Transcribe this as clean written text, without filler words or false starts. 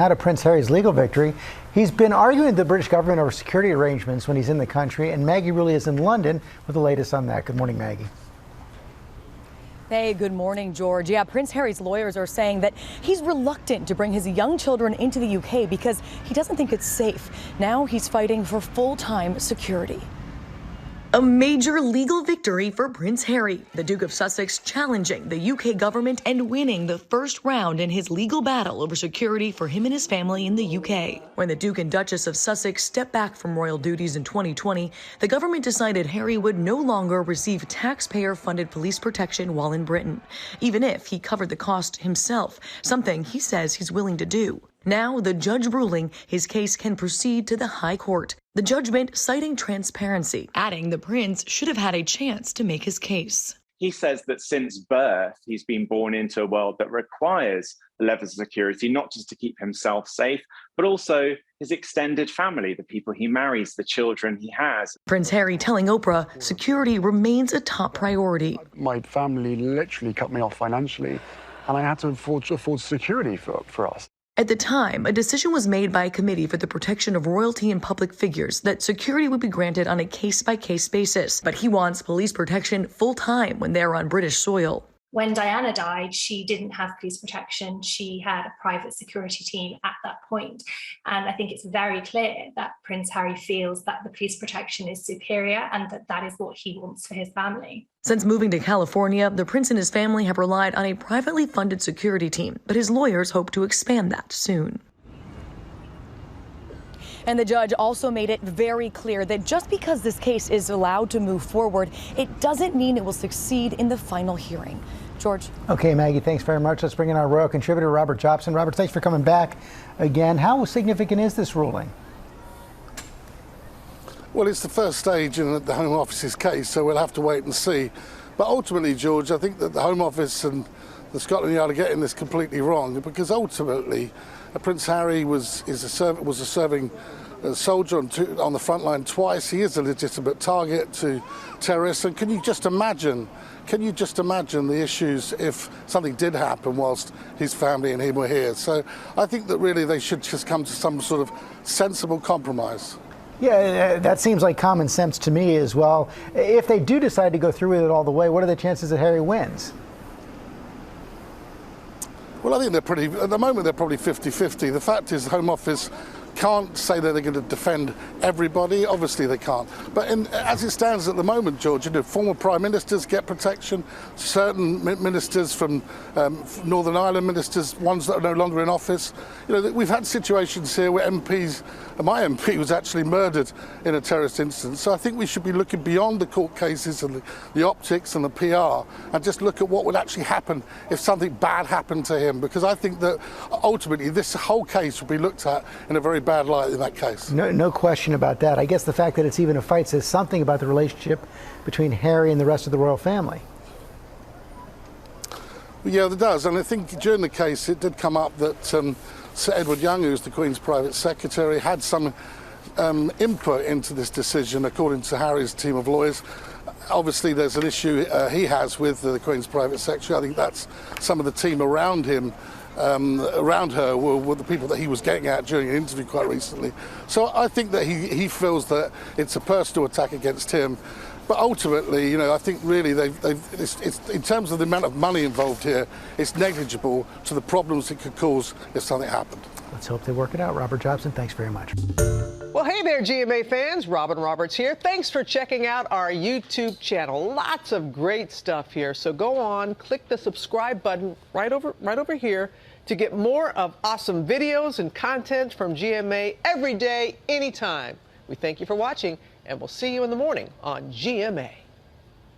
Now to Prince Harry's legal victory. He's been arguing with the British government over security arrangements when he's in the country, and Maggie Rulli is in London with the latest on that. Good morning, Maggie. Hey, good morning, George. Yeah, Prince Harry's lawyers are saying that he's reluctant to bring his young children into the UK because he doesn't think it's safe. Now he's fighting for full-time security. A major legal victory for Prince Harry, the Duke of Sussex challenging the UK government and winning the first round in his legal battle over security for him and his family in the UK. When the Duke and Duchess of Sussex stepped back from royal duties in 2020, the government decided Harry would no longer receive taxpayer-funded police protection while in Britain, even if he covered the cost himself, something he says he's willing to do. Now, the judge ruling his case can proceed to the High Court. The judgment citing transparency, adding the prince should have had a chance to make his case. He says that since birth, he's been born into a world that requires levels of security, not just to keep himself safe, but also his extended family, the people he marries, the children he has. Prince Harry telling Oprah security remains a top priority. My family literally cut me off financially, and I had to afford security for us. At the time, a decision was made by a committee for the protection of royalty and public figures that security would be granted on a case-by-case basis. But he wants police protection full-time when they're on British soil. When Diana died, she didn't have police protection. She had a private security team at that point. And I think it's very clear that Prince Harry feels that the police protection is superior and that that is what he wants for his family. Since moving to California, the prince and his family have relied on a privately funded security team, but his lawyers hope to expand that soon. And the judge also made it very clear that just because this case is allowed to move forward, it doesn't mean it will succeed in the final hearing. George. Okay, Maggie, thanks very much. Let's bring in our royal contributor, Robert Jobson. Robert, thanks for coming back again. How significant is this ruling? Well, it's the first stage in the Home Office's case, so we'll have to wait and see. But ultimately, George, I think that the Home Office and the Scotland Yard are getting this completely wrong, because ultimately Prince Harry was a serving soldier on the front line twice. He is a legitimate target to terrorists. And can you just imagine the issues if something did happen whilst his family and him were here? So I think that really they should just come to some sort of sensible compromise. Yeah, that seems like common sense to me as well. If they do decide to go through with it all the way, what are the chances that Harry wins? Well, I think at the moment they're probably 50-50. The fact is the Home Office can't say that they're going to defend everybody. Obviously they can't. But as it stands at the moment, George, former prime ministers get protection. Certain ministers from Northern Ireland ministers, ones that are no longer in office. We've had situations here where MPs, my MP was actually murdered in a terrorist incident. So I think we should be looking beyond the court cases and the optics and the PR and just look at what would actually happen if something bad happened to him. Because I think that ultimately this whole case will be looked at in a very bad light in that case. No question about that. I guess the fact that it's even a fight says something about the relationship between Harry and the rest of the royal family. Well, yeah, it does. And I think during the case it did come up that Sir Edward Young, who's the Queen's private secretary, had some input into this decision, according to Harry's team of lawyers. Obviously, there's an issue he has with the Queen's private secretary. I think that's some of the team around him. Around her were the people that he was getting at during an interview quite recently. So I think that he feels that it's a personal attack against him. But ultimately, I think really it's in terms of the amount of money involved here, it's negligible to the problems it could cause if something happened. Let's hope they work it out. Robert Jobson, thanks very much. Well, hey there, GMA fans. Robin Roberts here. Thanks for checking out our YouTube channel. Lots of great stuff here. So go on, click the subscribe button right over here to get more of awesome videos and content from GMA every day, anytime. We thank you for watching, and we'll see you in the morning on GMA.